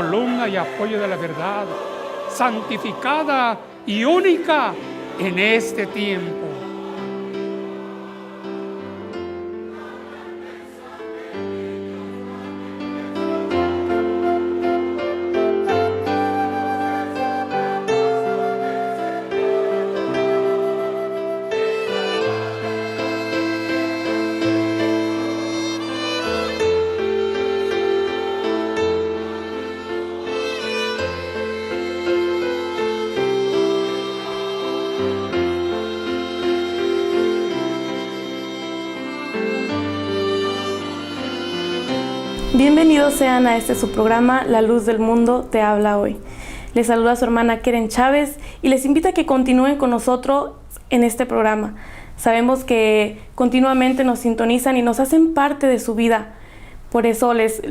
columna y apoyo de la verdad, santificada y única en este tiempo. Bienvenidos sean a este su programa, La Luz del Mundo te habla hoy. Les saluda su hermana Keren Chávez y les invito a que continúen con nosotros en este programa. Sabemos que continuamente nos sintonizan y nos hacen parte de su vida. Por eso les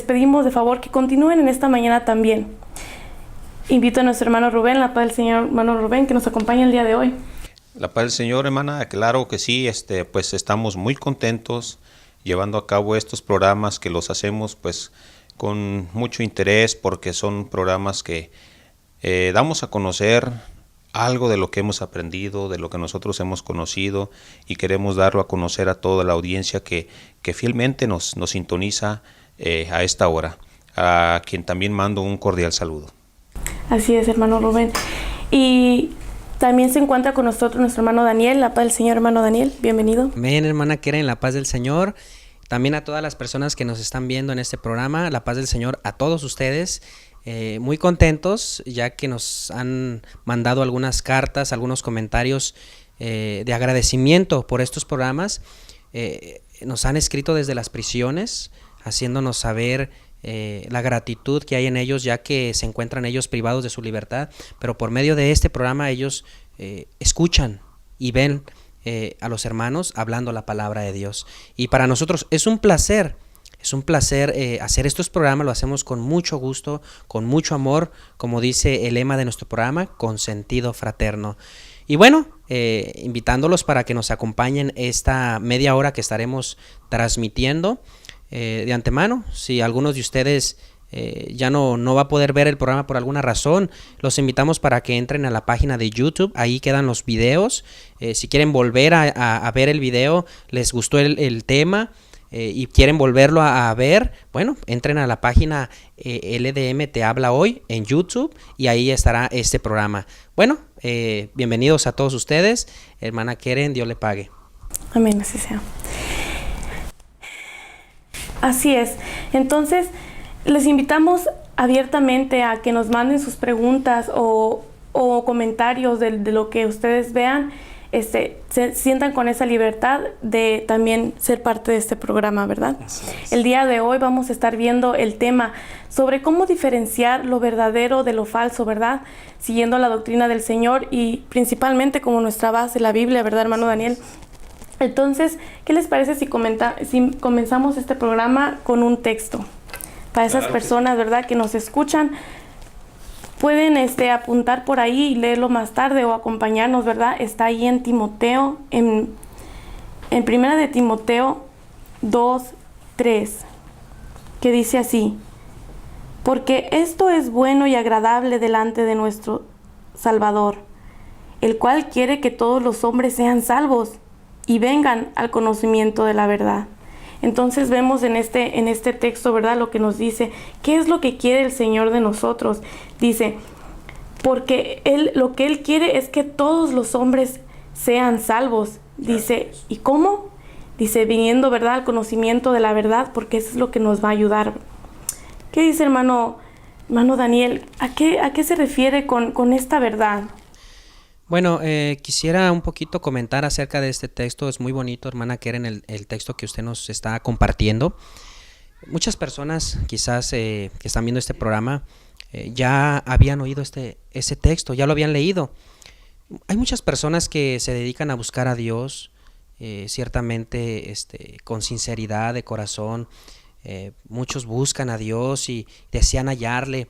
pedimos de favor que continúen en esta mañana también. Invito a nuestro hermano Rubén, la paz del Señor, hermano Rubén, que nos acompaña el día de hoy. La paz del Señor, hermana, claro que sí, pues estamos muy contentos llevando a cabo estos programas que los hacemos pues con mucho interés, porque son programas que damos a conocer algo de lo que hemos aprendido, de lo que nosotros hemos conocido, y queremos darlo a conocer a toda la audiencia que fielmente nos sintoniza a esta hora, a quien también mando un cordial saludo. Así es, hermano Rubén. Y también se encuentra con nosotros nuestro hermano Daniel, la paz del Señor, hermano Daniel, bienvenido. Amén, hermana Keren, la paz del Señor. También a todas las personas que nos están viendo en este programa, la paz del Señor a todos ustedes. Muy contentos ya que nos han mandado algunas cartas, algunos comentarios de agradecimiento por estos programas. Nos han escrito desde las prisiones, haciéndonos saber la gratitud que hay en ellos, ya que se encuentran ellos privados de su libertad, pero por medio de este programa ellos escuchan y ven a los hermanos hablando la palabra de Dios. Y para nosotros es un placer hacer estos programas. Lo hacemos con mucho gusto, con mucho amor, como dice el lema de nuestro programa, con sentido fraterno. Y bueno, invitándolos para que nos acompañen esta media hora que estaremos transmitiendo. De antemano, si algunos de ustedes ya no va a poder ver el programa por alguna razón, los invitamos para que entren a la página de YouTube. Ahí quedan los videos. Si quieren volver a ver el video, les gustó el tema y quieren volverlo a ver, bueno, entren a la página LDM Te Habla Hoy en YouTube y ahí estará este programa. Bueno, bienvenidos a todos ustedes. Hermana Keren, Dios le pague. Amén, así sea. Así es. Entonces, les invitamos abiertamente a que nos manden sus preguntas o comentarios de lo que ustedes vean. Se sientan con esa libertad de también ser parte de este programa, ¿verdad? El día de hoy vamos a estar viendo el tema sobre cómo diferenciar lo verdadero de lo falso, ¿verdad? Siguiendo la doctrina del Señor y principalmente como nuestra base, la Biblia, ¿verdad, hermano Daniel? Entonces, ¿qué les parece si comenzamos este programa con un texto? Para esas personas, ¿verdad?, que nos escuchan, pueden apuntar por ahí y leerlo más tarde o acompañarnos, ¿verdad? Está ahí en Timoteo, en Primera de Timoteo 2:3, que dice así: porque esto es bueno y agradable delante de nuestro Salvador, el cual quiere que todos los hombres sean salvos y vengan al conocimiento de la verdad. Entonces vemos en este texto, ¿verdad?, lo que nos dice, ¿qué es lo que quiere el Señor de nosotros? Dice, porque lo que Él quiere es que todos los hombres sean salvos. Dice, ¿y cómo? Dice, viniendo, ¿verdad?, al conocimiento de la verdad, porque eso es lo que nos va a ayudar. ¿Qué dice, hermano Daniel? ¿A qué se refiere con esta verdad? Bueno, quisiera un poquito comentar acerca de este texto. Es muy bonito, hermana Keren, el texto que usted nos está compartiendo. Muchas personas quizás que están viendo este programa ya habían oído ese texto, ya lo habían leído. Hay muchas personas que se dedican a buscar a Dios, ciertamente con sinceridad de corazón. Muchos buscan a Dios y desean hallarle.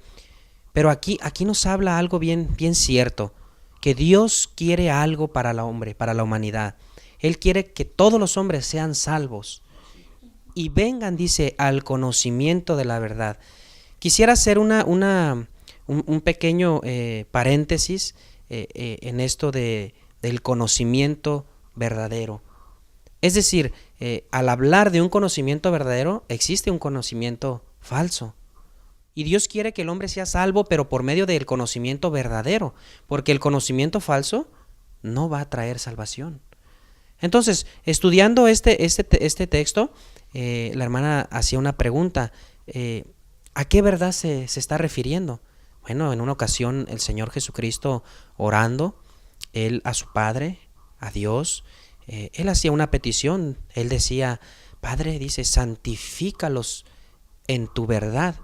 Pero aquí nos habla algo bien cierto, que Dios quiere algo para el hombre, para la humanidad. Él quiere que todos los hombres sean salvos y vengan, dice, al conocimiento de la verdad. Quisiera hacer un pequeño paréntesis en esto del conocimiento verdadero. Es decir, al hablar de un conocimiento verdadero, existe un conocimiento falso. Y Dios quiere que el hombre sea salvo, pero por medio del conocimiento verdadero, porque el conocimiento falso no va a traer salvación. Entonces, estudiando este texto, la hermana hacía una pregunta. ¿A qué verdad se está refiriendo? Bueno, en una ocasión el Señor Jesucristo orando, Él a su Padre, a Dios, Él hacía una petición. Él decía, Padre, dice, santifícalos en tu verdad.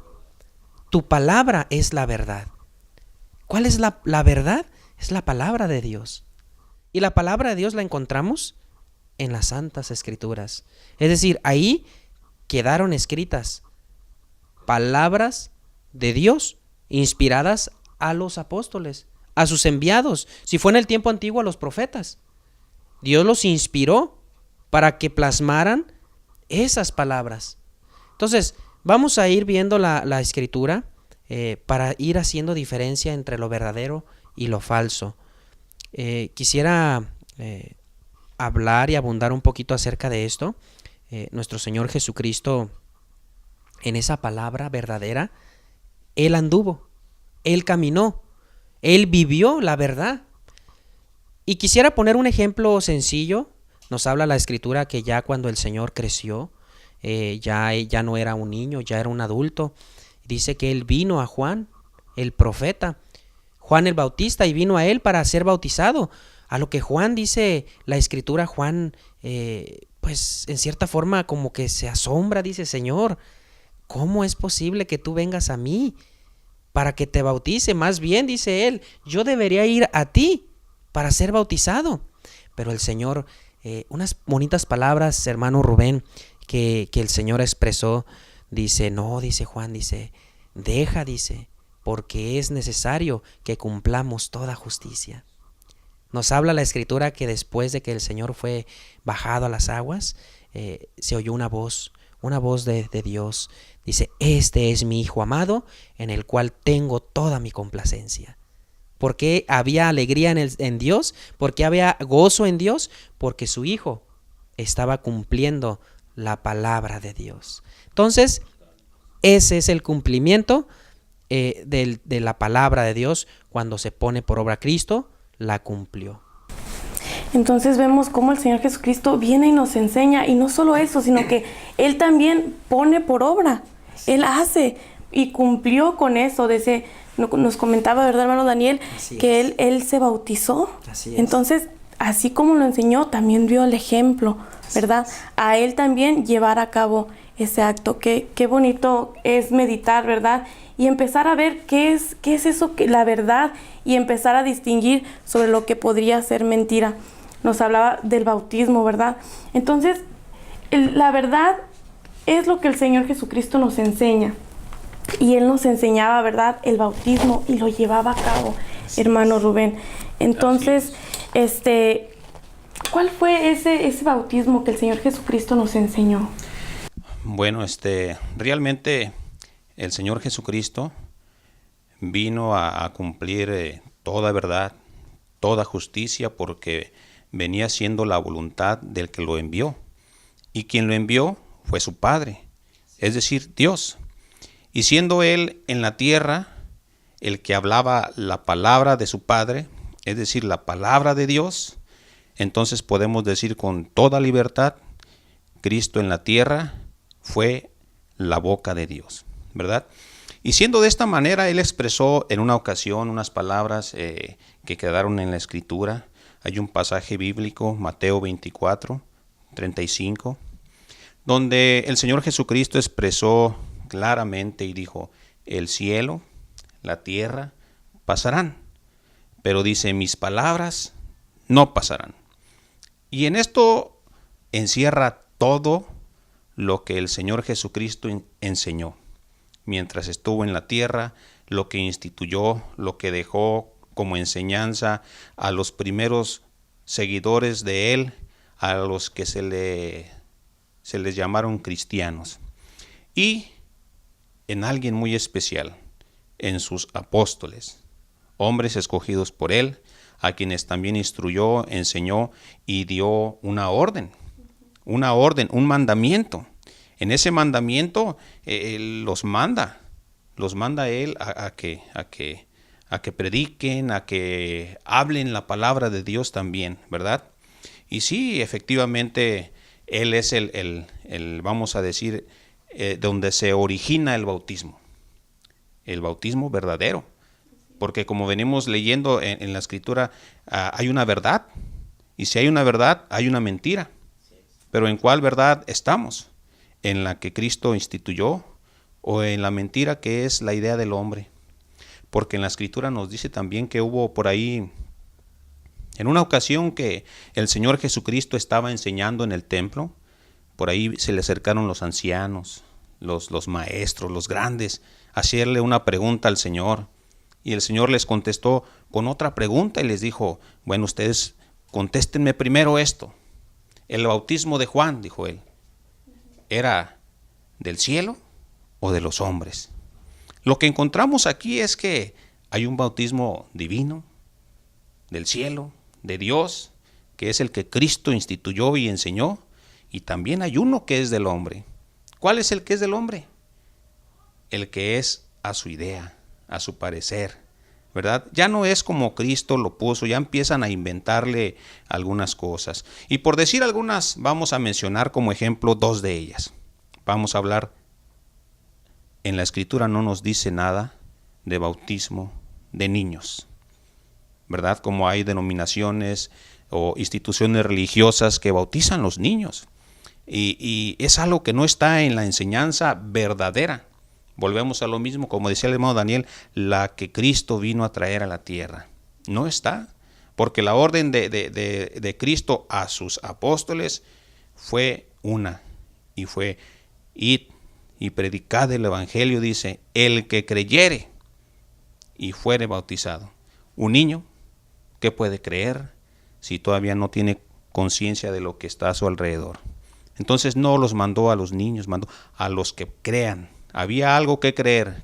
Tu palabra es la verdad. ¿Cuál es la verdad? Es la palabra de Dios. Y la palabra de Dios la encontramos en las Santas Escrituras. Es decir, ahí quedaron escritas palabras de Dios inspiradas a los apóstoles, a sus enviados. Si fue en el tiempo antiguo, a los profetas. Dios los inspiró para que plasmaran esas palabras. Entonces, vamos a ir viendo la Escritura para ir haciendo diferencia entre lo verdadero y lo falso. Quisiera hablar y abundar un poquito acerca de esto. Nuestro Señor Jesucristo, en esa palabra verdadera, Él anduvo, Él caminó, Él vivió la verdad. Y quisiera poner un ejemplo sencillo. Nos habla la Escritura que ya cuando el Señor creció, ya no era un niño, ya era un adulto. Dice que Él vino a Juan, el profeta, Juan el Bautista, y vino a Él para ser bautizado. A lo que Juan, dice la Escritura, Juan, pues en cierta forma como que se asombra, dice, Señor, ¿cómo es posible que tú vengas a mí para que te bautice? Más bien, dice él, yo debería ir a ti para ser bautizado. Pero el Señor, unas bonitas palabras, hermano Rubén, que el Señor expresó, dice, no, dice Juan, dice, deja, dice, porque es necesario que cumplamos toda justicia. Nos habla la Escritura que después de que el Señor fue bajado a las aguas, se oyó una voz de Dios. Dice, este es mi Hijo amado, en el cual tengo toda mi complacencia. ¿Por qué había alegría en Dios? ¿Por qué había gozo en Dios? Porque su Hijo estaba cumpliendo la palabra de Dios. Entonces, ese es el cumplimiento de la palabra de Dios. Cuando se pone por obra Cristo, la cumplió. Entonces vemos cómo el Señor Jesucristo viene y nos enseña, y no solo eso, sino que Él también pone por obra. Él hace y cumplió con eso. Nos comentaba, ¿verdad, hermano Daniel? Que él se bautizó. Así es. Entonces, así como lo enseñó, también dio el ejemplo, ¿verdad? A Él también llevar a cabo ese acto. Qué bonito es meditar, ¿verdad? Y empezar a ver qué es eso, la verdad, y empezar a distinguir sobre lo que podría ser mentira. Nos hablaba del bautismo, ¿verdad? Entonces, la verdad es lo que el Señor Jesucristo nos enseña. Y Él nos enseñaba, ¿verdad?, el bautismo, y lo llevaba a cabo, hermano Rubén. Entonces, ¿cuál fue ese bautismo que el Señor Jesucristo nos enseñó? Bueno, realmente el Señor Jesucristo vino a cumplir toda verdad, toda justicia, porque venía siendo la voluntad del que lo envió. Y quien lo envió fue su Padre, es decir, Dios. Y siendo Él en la tierra el que hablaba la palabra de su Padre, es decir, la palabra de Dios, entonces podemos decir con toda libertad, Cristo en la tierra fue la boca de Dios, ¿verdad? Y siendo de esta manera, Él expresó en una ocasión unas palabras que quedaron en la Escritura. Hay un pasaje bíblico, Mateo 24, 35, donde el Señor Jesucristo expresó claramente y dijo, el cielo, la tierra pasarán, pero dice, mis palabras no pasarán. Y en esto encierra todo lo que el Señor Jesucristo enseñó mientras estuvo en la tierra, lo que instituyó, lo que dejó como enseñanza a los primeros seguidores de Él, a los que se les llamaron cristianos. Y en alguien muy especial, en sus apóstoles, hombres escogidos por Él, a quienes también instruyó, enseñó y dio una orden, un mandamiento. En ese mandamiento Él los manda Él a que prediquen, a que hablen la palabra de Dios también, ¿verdad? Y sí, efectivamente, Él es el vamos a decir, donde se origina el bautismo verdadero. Porque como venimos leyendo en la Escritura, hay una verdad. Y si hay una verdad, hay una mentira. Pero ¿en cuál verdad estamos? ¿En la que Cristo instituyó o en la mentira que es la idea del hombre? Porque en la Escritura nos dice también que hubo por ahí, en una ocasión que el Señor Jesucristo estaba enseñando en el templo, por ahí se le acercaron los ancianos, los maestros, los grandes, a hacerle una pregunta al Señor. Y el Señor les contestó con otra pregunta y les dijo, bueno, ustedes contéstenme primero esto. El bautismo de Juan, dijo él, ¿era del cielo o de los hombres? Lo que encontramos aquí es que hay un bautismo divino, del cielo, de Dios, que es el que Cristo instituyó y enseñó, y también hay uno que es del hombre. ¿Cuál es el que es del hombre? El que es a su idea, a su parecer, ¿verdad? Ya no es como Cristo lo puso, ya empiezan a inventarle algunas cosas. Y por decir algunas, vamos a mencionar como ejemplo dos de ellas. Vamos a hablar, en la Escritura no nos dice nada de bautismo de niños, ¿verdad? Como hay denominaciones o instituciones religiosas que bautizan los niños. Y es algo que no está en la enseñanza verdadera. Volvemos a lo mismo, como decía el hermano Daniel, la que Cristo vino a traer a la tierra. No está, porque la orden de Cristo a sus apóstoles fue una, y fue id y predicad el evangelio, dice, el que creyere y fuere bautizado. Un niño, ¿qué puede creer si todavía no tiene conciencia de lo que está a su alrededor? Entonces no los mandó a los niños, mandó a los que crean. Había algo que creer.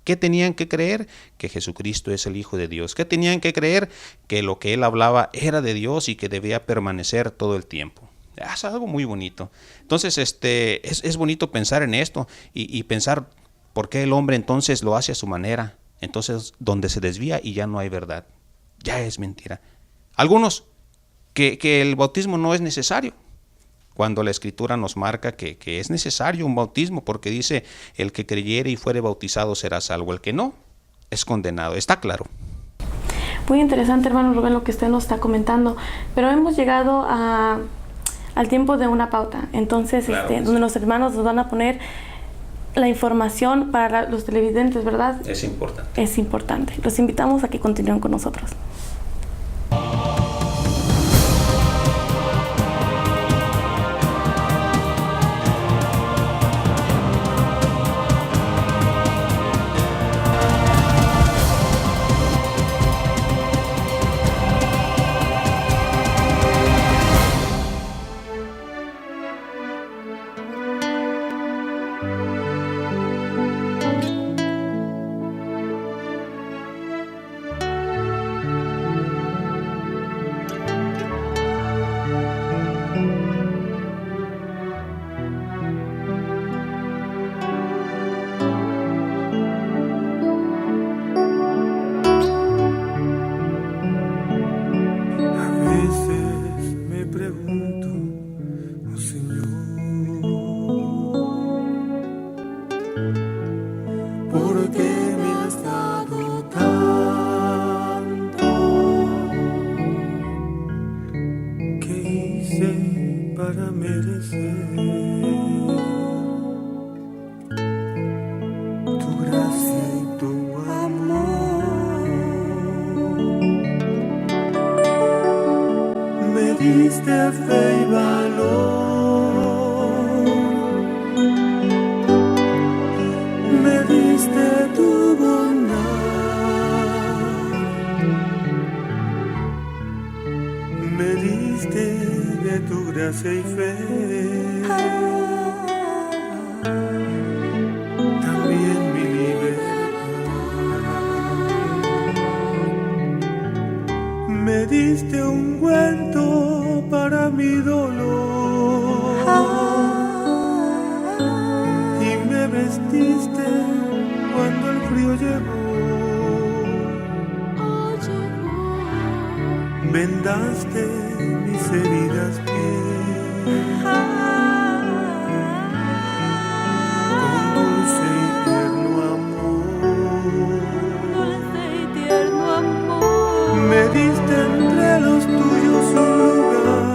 ¿Qué tenían que creer? Que Jesucristo es el Hijo de Dios. ¿Qué tenían que creer? Que lo que Él hablaba era de Dios y que debía permanecer todo el tiempo. Es algo muy bonito. Entonces es bonito pensar en esto y pensar por qué el hombre entonces lo hace a su manera. Entonces donde se desvía y ya no hay verdad. Ya es mentira. Algunos que el bautismo no es necesario, cuando la Escritura nos marca que es necesario un bautismo, porque dice, el que creyere y fuere bautizado será salvo, el que no, es condenado. Está claro. Muy interesante, hermano Rubén, lo que usted nos está comentando, pero hemos llegado al tiempo de una pauta, entonces Claro, donde los hermanos nos van a poner la información para los televidentes, ¿verdad? Es importante. Es importante. Los invitamos a que continúen con nosotros. Para merecer tu gracia y tu amor, me diste fe y valor, me diste tu bondad, me diste de tu gracia y fe, también diste ungüento para mi dolor y me vestiste cuando el frío llegó. Vendaste mis heridas bien con dulce y tierno amor. Me diste entre los tuyos un lugar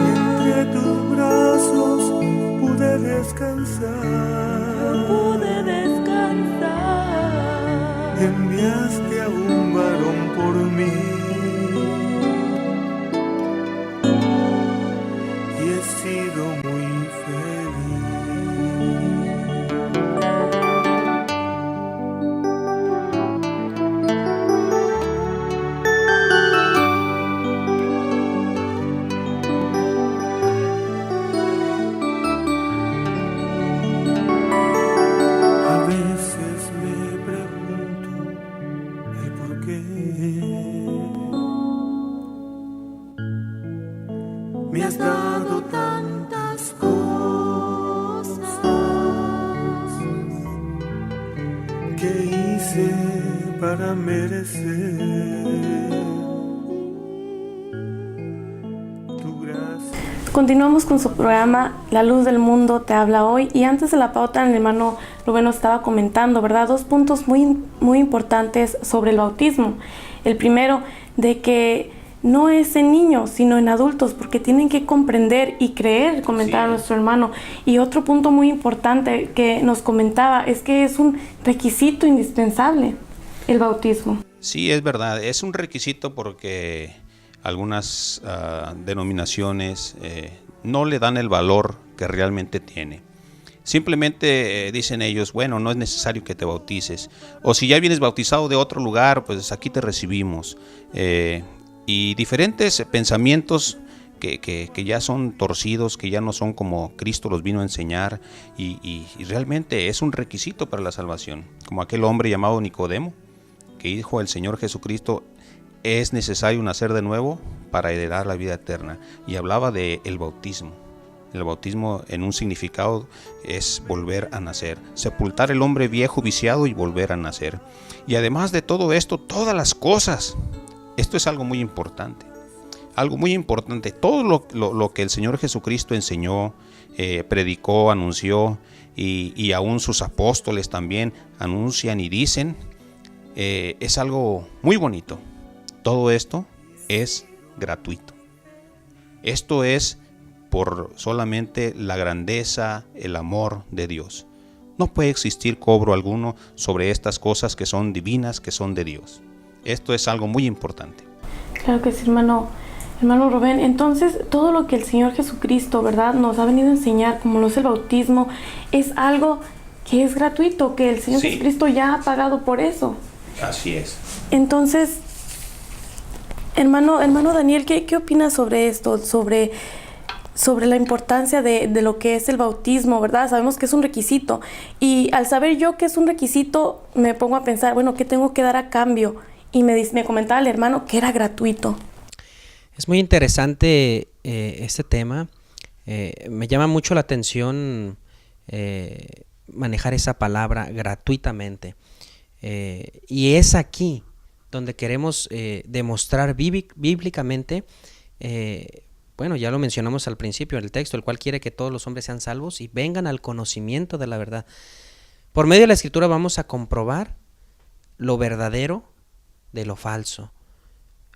y entre tus brazos pude descansar. Enviaste a un varón por mí y he sido muy me has dado tantas cosas que hice para merecer tu gracia. Continuamos con su programa La Luz del Mundo te habla hoy, y antes de la pauta el hermano Rubén nos estaba comentando, ¿verdad? Dos puntos muy importantes sobre el bautismo. El primero, de que no es en niños, sino en adultos, porque tienen que comprender y creer, comentaba nuestro hermano. Y otro punto muy importante que nos comentaba es que es un requisito indispensable el bautismo. Sí, es verdad, es un requisito porque algunas denominaciones no le dan el valor que realmente tiene. Simplemente dicen ellos, bueno, no es necesario que te bautices. O si ya vienes bautizado de otro lugar, pues aquí te recibimos. Y diferentes pensamientos que ya son torcidos, que ya no son como Cristo los vino a enseñar, y realmente es un requisito para la salvación. Como aquel hombre llamado Nicodemo, que dijo el Señor Jesucristo, es necesario nacer de nuevo para heredar la vida eterna. Y hablaba del bautismo. El bautismo en un significado es volver a nacer, sepultar el hombre viejo viciado y volver a nacer. Y además de todo esto, todas las cosas. Esto es algo muy importante. Algo muy importante. Todo lo que el Señor Jesucristo enseñó, predicó, anunció, y aún sus apóstoles también anuncian y dicen, es algo muy bonito. Todo esto es gratuito. Esto es por solamente la grandeza, el amor de Dios. No puede existir cobro alguno sobre estas cosas que son divinas, que son de Dios. Esto es algo muy importante. Claro que sí, hermano Rubén. Entonces, todo lo que el Señor Jesucristo, ¿verdad?, nos ha venido a enseñar, como lo es el bautismo, es algo que es gratuito, que el Señor Jesucristo ya ha pagado por eso. Así es. Entonces, hermano Daniel, ¿qué opinas sobre esto? Sobre la importancia de lo que es el bautismo, ¿verdad? Sabemos que es un requisito. Y al saber yo que es un requisito, me pongo a pensar, bueno, ¿qué tengo que dar a cambio? Y me comentaba el hermano que era gratuito. Es muy interesante este tema. Me llama mucho la atención manejar esa palabra gratuitamente. Y es aquí donde queremos demostrar bíblicamente, bueno, ya lo mencionamos al principio en el texto, el cual quiere que todos los hombres sean salvos y vengan al conocimiento de la verdad. Por medio de la Escritura vamos a comprobar lo verdadero de lo falso.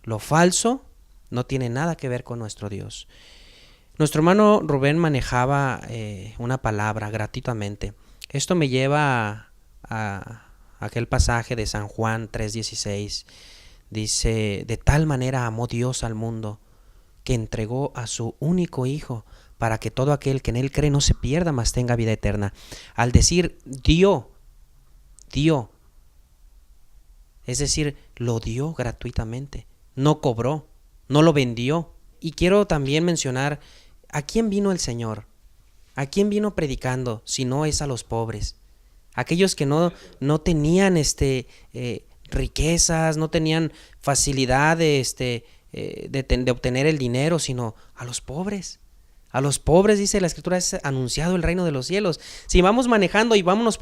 Lo falso no tiene nada que ver con nuestro Dios. Nuestro hermano Rubén manejaba una palabra gratuitamente. Esto me lleva a aquel pasaje de San Juan 3:16. Dice, de tal manera amó Dios al mundo, que entregó a su único Hijo, para que todo aquel que en Él cree no se pierda, mas tenga vida eterna. Al decir dio, es decir, lo dio gratuitamente, no cobró, no lo vendió. Y quiero también mencionar, ¿a quién vino el Señor? ¿A quién vino predicando si no es a los pobres? Aquellos que no tenían riquezas, no tenían facilidad de obtener el dinero, sino a los pobres. A los pobres, dice la Escritura, es anunciado el reino de los cielos. Si vamos manejando y vámonos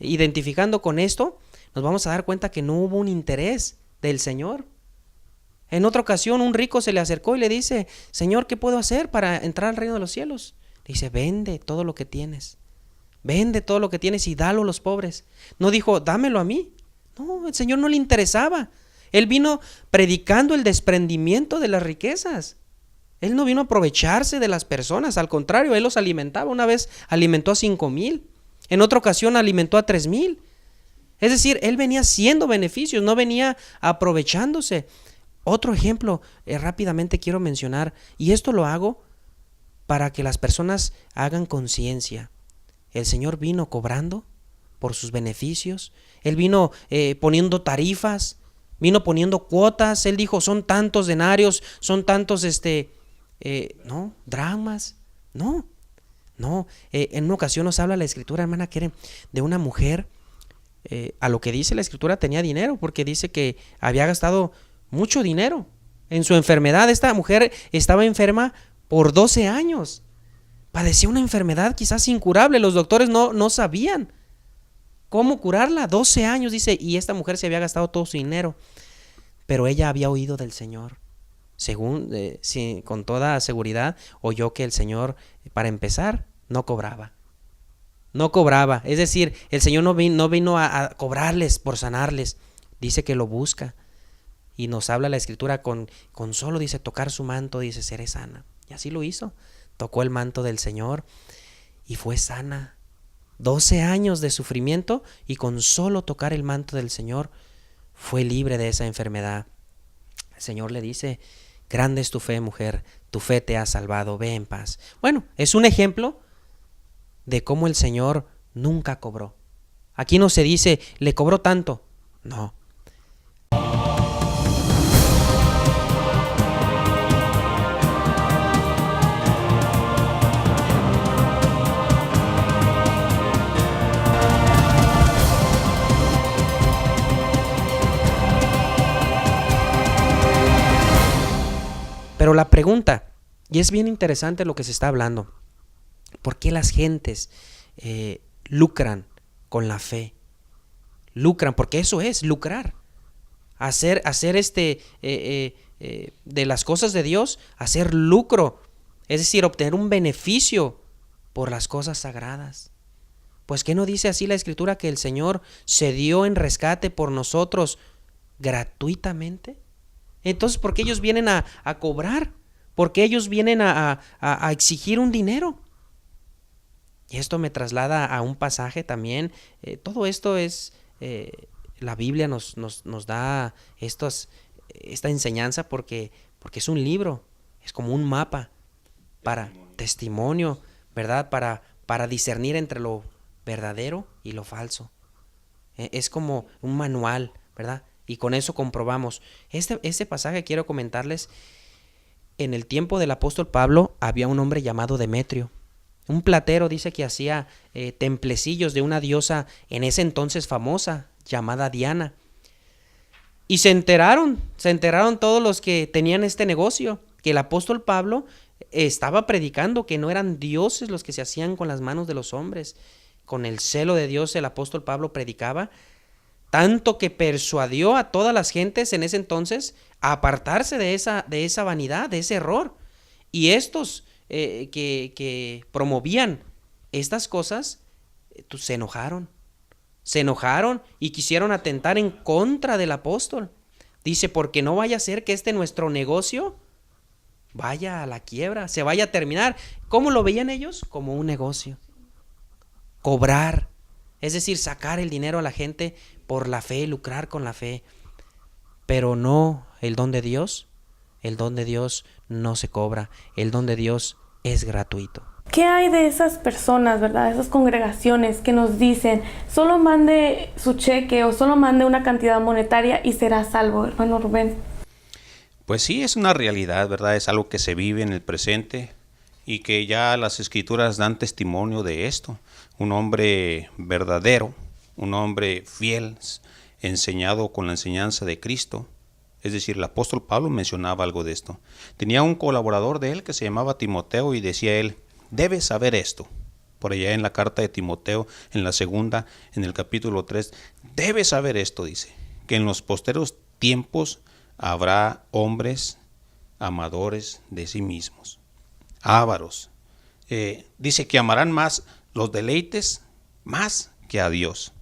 identificando con esto, nos vamos a dar cuenta que no hubo un interés del Señor. En otra ocasión un rico se le acercó y le dice: Señor, ¿qué puedo hacer para entrar al reino de los cielos? Le dice: vende todo lo que tienes. Vende todo lo que tienes y dalo a los pobres. No dijo: dámelo a mí. No, el Señor no le interesaba. Él vino predicando el desprendimiento de las riquezas. Él no vino a aprovecharse de las personas, al contrario, Él los alimentaba. Una vez alimentó a 5,000, en otra ocasión alimentó a 3,000. Es decir, Él venía haciendo beneficios, no venía aprovechándose. Otro ejemplo rápidamente quiero mencionar, y esto lo hago para que las personas hagan conciencia. El Señor vino cobrando por sus beneficios. Él vino poniendo tarifas, vino poniendo cuotas. Él dijo: son tantos denarios, son tantos no, dracmas. No. En una ocasión nos habla la Escritura, hermana Keren, de una mujer. A lo que dice la Escritura, tenía dinero, porque dice que había gastado mucho dinero en su enfermedad. Esta mujer estaba enferma por 12 años. Padecía una enfermedad quizás incurable. Los doctores no sabían cómo curarla. 12 años, dice, y esta mujer se había gastado todo su dinero. Pero ella había oído del Señor. Según, con toda seguridad, oyó que el Señor, para empezar, no cobraba. No cobraba. Es decir, el Señor no vino a cobrarles por sanarles. Dice que lo busca. Y nos habla la Escritura con solo, dice, tocar su manto, dice, seré sana. Y así lo hizo. Tocó el manto del Señor y fue sana. 12 años de sufrimiento, y con solo tocar el manto del Señor fue libre de esa enfermedad. El Señor le dice: grande es tu fe, mujer, tu fe te ha salvado, ve en paz. Bueno, es un ejemplo de cómo el Señor nunca cobró. Aquí no se dice: le cobró tanto. No. Pero la pregunta, y es bien interesante lo que se está hablando: ¿por qué las gentes lucran con la fe? Lucran, porque eso es lucrar. Hacer de las cosas de Dios, hacer lucro, es decir, obtener un beneficio por las cosas sagradas. Pues ¿qué no dice así la Escritura, que el Señor se dio en rescate por nosotros gratuitamente? Entonces, ¿por qué ellos vienen a cobrar? ¿Por qué ellos vienen a exigir un dinero? Y esto me traslada a un pasaje también. Todo esto es, la Biblia nos da esta enseñanza porque es un libro, es como un mapa para testimonio, ¿verdad? Para discernir entre lo verdadero y lo falso. Es como un manual, ¿verdad? Y con eso comprobamos. Este pasaje quiero comentarles. En el tiempo del apóstol Pablo había un hombre llamado Demetrio. Un platero, dice, que hacía templecillos de una diosa en ese entonces famosa, llamada Diana. Y se enteraron todos los que tenían este negocio, que el apóstol Pablo estaba predicando que no eran dioses los que se hacían con las manos de los hombres. Con el celo de Dios el apóstol Pablo predicaba, tanto que persuadió a todas las gentes en ese entonces a apartarse de esa vanidad, de ese error. Y estos que promovían estas cosas, se enojaron y quisieron atentar en contra del apóstol. Dice: porque no vaya a ser que nuestro negocio vaya a la quiebra, se vaya a terminar. ¿Cómo lo veían ellos? Como un negocio. Cobrar, es decir, sacar el dinero a la gente por la fe, lucrar con la fe. Pero no el don de Dios. El don de Dios no se cobra. El don de Dios es gratuito. ¿Qué hay de esas personas, verdad? Esas congregaciones que nos dicen: solo mande su cheque o solo mande una cantidad monetaria y será salvo, hermano Rubén? Pues sí, es una realidad, ¿verdad? Es algo que se vive en el presente y que ya las Escrituras dan testimonio de esto. Un hombre verdadero, un hombre fiel, enseñado con la enseñanza de Cristo. Es decir, el apóstol Pablo mencionaba algo de esto. Tenía un colaborador de él que se llamaba Timoteo y decía él, debes saber esto. Por allá en la carta de Timoteo, en la segunda, en el capítulo 3, debes saber esto, dice, que en los posteros tiempos habrá hombres amadores de sí mismos, ávaros. Dice que amarán más los deleites más que a Dios.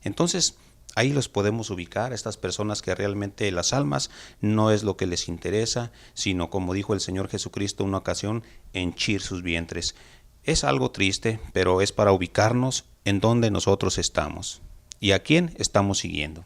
Entonces, ahí los podemos ubicar, estas personas que realmente las almas no es lo que les interesa, sino como dijo el Señor Jesucristo en una ocasión, henchir sus vientres. Es algo triste, pero es para ubicarnos en donde nosotros estamos y a quién estamos siguiendo.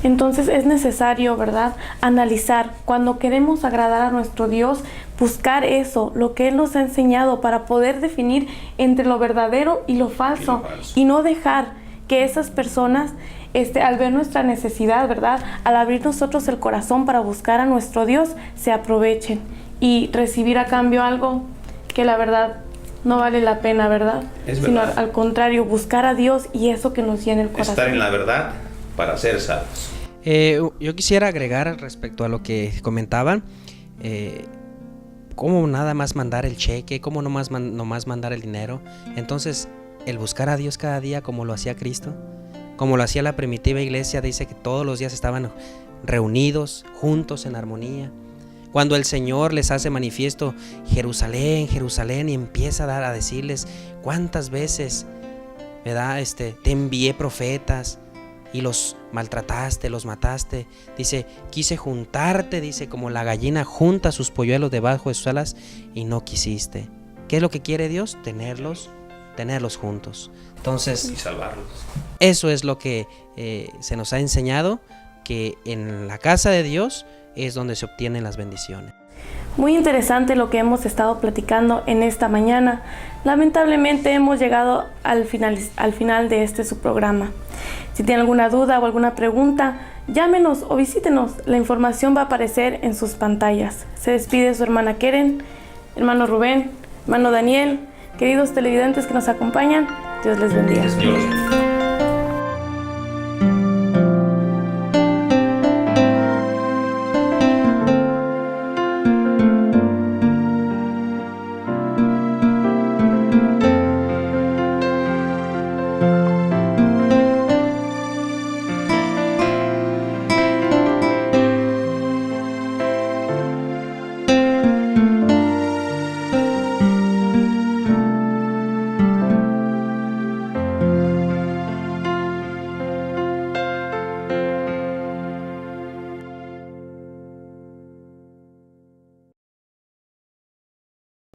Entonces es necesario, ¿verdad?, analizar cuando queremos agradar a nuestro Dios, buscar eso, lo que Él nos ha enseñado para poder definir entre lo verdadero y lo falso y no dejar que esas personas, al ver nuestra necesidad, ¿verdad?, al abrir nosotros el corazón para buscar a nuestro Dios, se aprovechen y recibir a cambio algo que la verdad no vale la pena, ¿verdad? Sino al contrario, buscar a Dios y eso que nos llene el corazón. Estar en la verdad para ser salvos. Yo quisiera agregar respecto a lo que comentaban, cómo nada más mandar el cheque, cómo nomás mandar el dinero. Entonces, el buscar a Dios cada día como lo hacía Cristo, como lo hacía la primitiva iglesia, dice que todos los días estaban reunidos, juntos en armonía. Cuando el Señor les hace manifiesto, Jerusalén, Jerusalén, y empieza a decirles cuántas veces, ¿verdad? Te envié profetas y los maltrataste, los mataste. Dice, quise juntarte, dice, como la gallina junta sus polluelos debajo de sus alas y no quisiste. ¿Qué es lo que quiere Dios? Tenerlos juntos. Entonces, Y salvarlos. Eso es lo que se nos ha enseñado, que en la casa de Dios es donde se obtienen las bendiciones. Muy interesante lo que hemos estado platicando en esta mañana. Lamentablemente hemos llegado al final de su programa. Si tienen alguna duda o alguna pregunta, llámenos o visítenos. La información va a aparecer en sus pantallas. Se despide su hermana Keren, hermano Rubén, hermano Daniel, queridos televidentes que nos acompañan. Dios les bendiga. Dios.